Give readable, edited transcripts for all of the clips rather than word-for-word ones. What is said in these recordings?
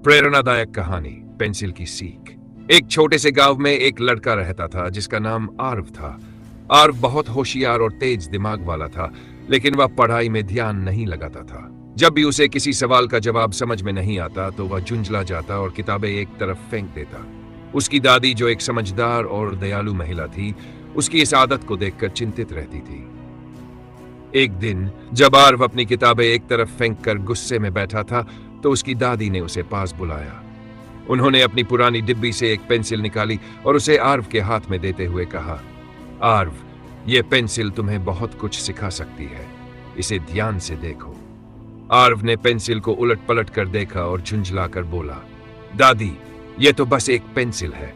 प्रेरणादायक कहानी, पेंसिल की सीख। एक छोटे से गांव में एक लड़का रहता था जिसका नाम आर्व था। आर्व बहुत होशियार और तेज दिमाग वाला था, लेकिन वह पढ़ाई में ध्यान नहीं लगाता था। जब भी उसे किसी सवाल का जवाब समझ में नहीं आता तो वह झुंझला जाता और किताबें एक तरफ फेंक देता। उसकी दादी, जो एक समझदार और दयालु महिला थी, उसकी इस आदत को देखकर चिंतित रहती थी। एक दिन जब आर्व अपनी किताबें एक तरफ फेंक कर गुस्से में बैठा था तो उसकी दादी ने उसे पास बुलाया। उन्होंने अपनी पुरानी डिब्बी से एक पेंसिल निकाली और उसे आर्व के हाथ में देते हुए कहा, आर्व, ये पेंसिल तुम्हें बहुत कुछ सिखा सकती है, इसे ध्यान से देखो। आर्व ने पेंसिल को उलट पलट कर देखा और झुंझलाकर बोला, दादी, ये तो बस एक पेंसिल है,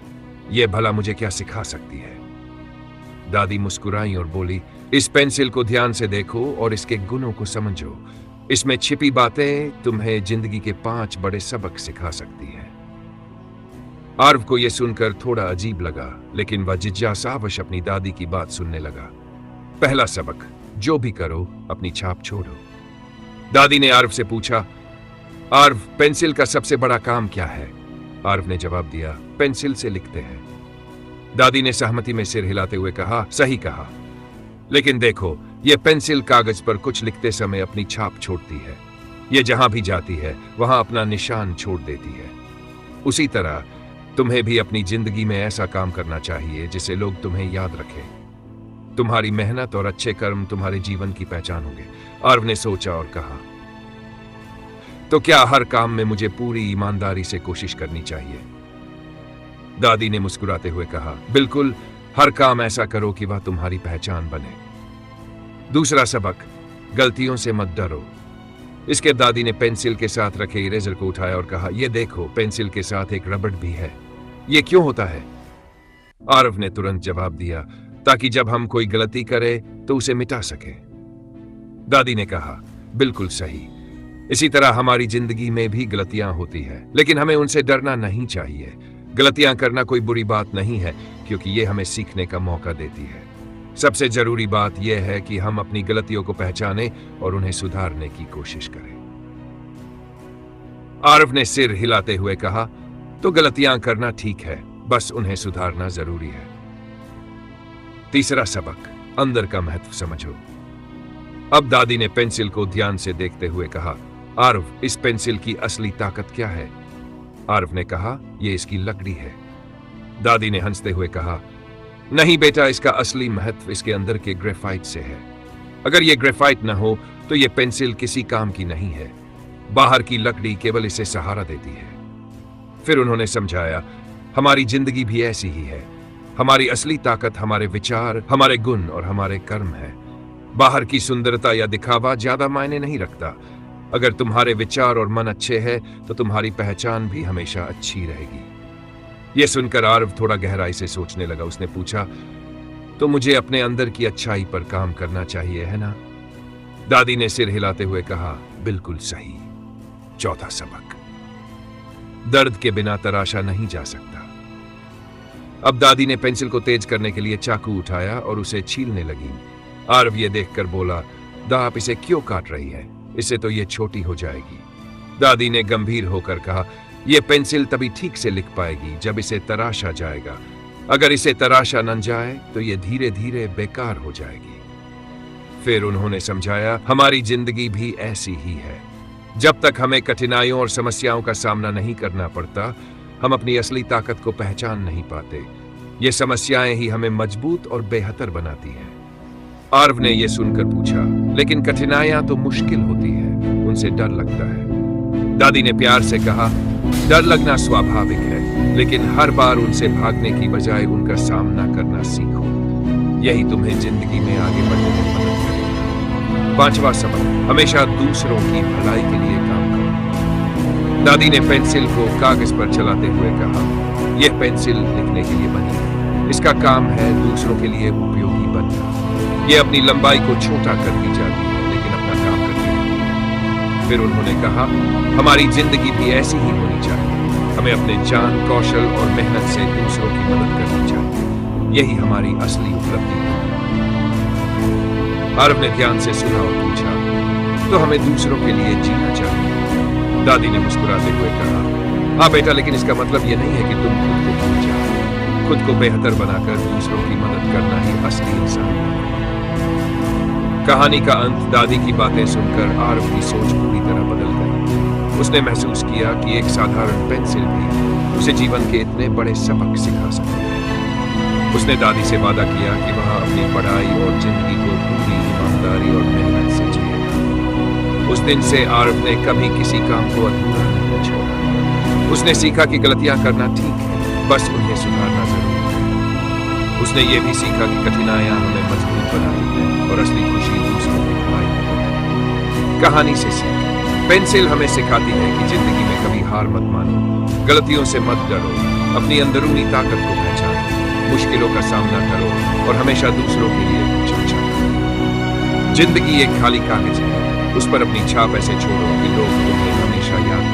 ये भला मुझे क्या सिखा सकती है। दादी मुस्कुराई और बोली, इस पेंसिल को ध्यान से देखो और इसके गुणों को समझो। इसमें छिपी बातें तुम्हें जिंदगी के 5 बड़े सबक सिखा सकती हैं। आर्व को यह सुनकर थोड़ा अजीब लगा, लेकिन वह जिज्ञासावश अपनी दादी की बात सुनने लगा। पहला सबक, जो भी करो अपनी छाप छोड़ो। दादी ने आर्व से पूछा, आर्व, पेंसिल का सबसे बड़ा काम क्या है? आर्व ने जवाब दिया, पेंसिल से लिखते हैं। दादी ने सहमति में सिर हिलाते हुए कहा, सही कहा, लेकिन देखो, यह पेंसिल कागज पर कुछ लिखते समय अपनी छाप छोड़ती है। यह जहां भी जाती है वहां अपना निशान छोड़ देती है। उसी तरह तुम्हें भी अपनी जिंदगी में ऐसा काम करना चाहिए जिसे लोग तुम्हें याद रखें। तुम्हारी मेहनत और अच्छे कर्म तुम्हारे जीवन की पहचान होंगे। आर्व ने सोचा और कहा, तो क्या हर काम में मुझे पूरी ईमानदारी से कोशिश करनी चाहिए? दादी ने मुस्कुराते हुए कहा, बिल्कुल, हर काम ऐसा करो कि वह तुम्हारी पहचान बने। दूसरा सबक, गलतियों से मत डरो। इसके दादी ने पेंसिल के साथ रखे इरेजर को उठाया और कहा, यह देखो, पेंसिल के साथ एक रबड़ भी है। यह क्यों होता है? आर्व ने तुरंत जवाब दिया, ताकि जब हम कोई गलती करें तो उसे मिटा सके। दादी ने कहा, बिल्कुल सही। इसी तरह हमारी जिंदगी में भी गलतियां होती है, लेकिन हमें उनसे डरना नहीं चाहिए। गलतियां करना कोई बुरी बात नहीं है, क्योंकि यह हमें सीखने का मौका देती है। सबसे जरूरी बात यह है कि हम अपनी गलतियों को पहचानें और उन्हें सुधारने की कोशिश करें। आर्व ने सिर हिलाते हुए कहा, तो गलतियां करना ठीक है, बस उन्हें सुधारना जरूरी है। तीसरा सबक, अंदर का महत्व समझो। अब दादी ने पेंसिल को ध्यान से देखते हुए कहा, आर्व, इस पेंसिल की असली ताकत क्या है? आर्व ने कहा, यह इसकी लकड़ी है। दादी ने हंसते हुए कहा, नहीं बेटा, इसका असली महत्व इसके अंदर के ग्रेफाइट से है। अगर यह ग्रेफाइट न हो तो यह पेंसिल किसी काम की नहीं है। बाहर की लकड़ी केवल इसे सहारा देती है। फिर उन्होंने समझाया, हमारी जिंदगी भी ऐसी ही है। हमारी असली ताकत हमारे विचार, हमारे गुण और हमारे कर्म है। बाहर की सुंदरता या दिखावा ज्यादा मायने नहीं रखता। अगर तुम्हारे विचार और मन अच्छे हैं तो तुम्हारी पहचान भी हमेशा अच्छी रहेगी। यह सुनकर आर्व थोड़ा गहराई से सोचने लगा। उसने पूछा, तो मुझे अपने अंदर की अच्छाई पर काम करना चाहिए, है ना? दादी ने सिर हिलाते हुए कहा, बिल्कुल सही। चौथा सबक, दर्द के बिना तराशा नहीं जा सकता। अब दादी ने पेंसिल को तेज करने के लिए चाकू उठाया और उसे छीलने लगी। आर्व ये देखकर बोला, दा, आप इसे क्यों काट रही है? इससे तो यह छोटी हो जाएगी। दादी ने गंभीर होकर कहा, यह पेंसिल तभी ठीक से लिख पाएगी जब इसे तराशा जाएगा। अगर इसे तराशा न जाए तो यह धीरे धीरे बेकार हो जाएगी। फिर उन्होंने समझाया, हमारी जिंदगी भी ऐसी ही है। जब तक हमें कठिनाइयों और समस्याओं का सामना नहीं करना पड़ता, हम अपनी असली ताकत को पहचान नहीं पाते। ये समस्याएं ही हमें मजबूत और बेहतर बनाती हैं। आर्व ने यह सुनकर पूछा, लेकिन कठिनाइयां तो मुश्किल होती है, उनसे डर लगता है। दादी ने प्यार से कहा, डर लगना स्वाभाविक है, लेकिन हर बार उनसे भागने की बजाय उनका सामना करना सीखो। यही तुम्हें जिंदगी में आगे बढ़ने में मदद करेगा। पांचवा सबक, हमेशा दूसरों की भलाई के लिए काम करो। दादी ने पेंसिल को कागज पर चलाते हुए कहा, यह पेंसिल लिखने के लिए बनी है। इसका काम है दूसरों के लिए उपयोगी बनना। यह अपनी लंबाई को छोटा करती जाती है, लेकिन अपना काम करती है। फिर उन्होंने कहा, हमारी जिंदगी भी ऐसी ही होनी चाहिए। हमें अपने जान, कौशल और मेहनत से दूसरों की मदद करनी चाहिए। यही हमारी असली उपलब्धि है। आर्व ने ध्यान से सुना और पूछा, तो हमें दूसरों के लिए जीना चाहिए। दादी ने मुस्कुराते हुए कहा, हाँ बेटा, लेकिन इसका मतलब ये नहीं है कि तुम खुद को भूल जाओ। खुद को बेहतर बनाकर दूसरों की मदद करना ही असली इंसान है। कहानी का अंत दादी की बातें सुनकर आरव की सोच पूरी तरह बदल गई। उसने महसूस किया कि एक साधारण पेंसिल भी उसे जीवन के इतने बड़े सबक सिखा सकती है। उसने दादी से वादा किया कि वह अपनी पढ़ाई और जिंदगी को पूरी ईमानदारी और मेहनत से जिएगा। उस दिन से आरव ने कभी किसी काम को अधूरा नहीं छोड़ा। उसने सीखा कि गलतियां करना ठीक है, बस उन्हें सुधारना जरूरी है। उसने ये भी सीखा कि कठिनाइयां हमें मजबूत बनाती हैं और असली खुशी दूसरों की भलाई में। कहानी से सीख, पेंसिल हमें सिखाती है कि जिंदगी में कभी हार मत मानो, गलतियों से मत डरो, अपनी अंदरूनी ताकत को पहचानो, मुश्किलों का सामना करो और हमेशा दूसरों के लिए कुछ अच्छा करो। जिंदगी एक खाली कागज है, उस पर अपनी छाप ऐसे छोड़ो कि लोग तुम्हें हमेशा याद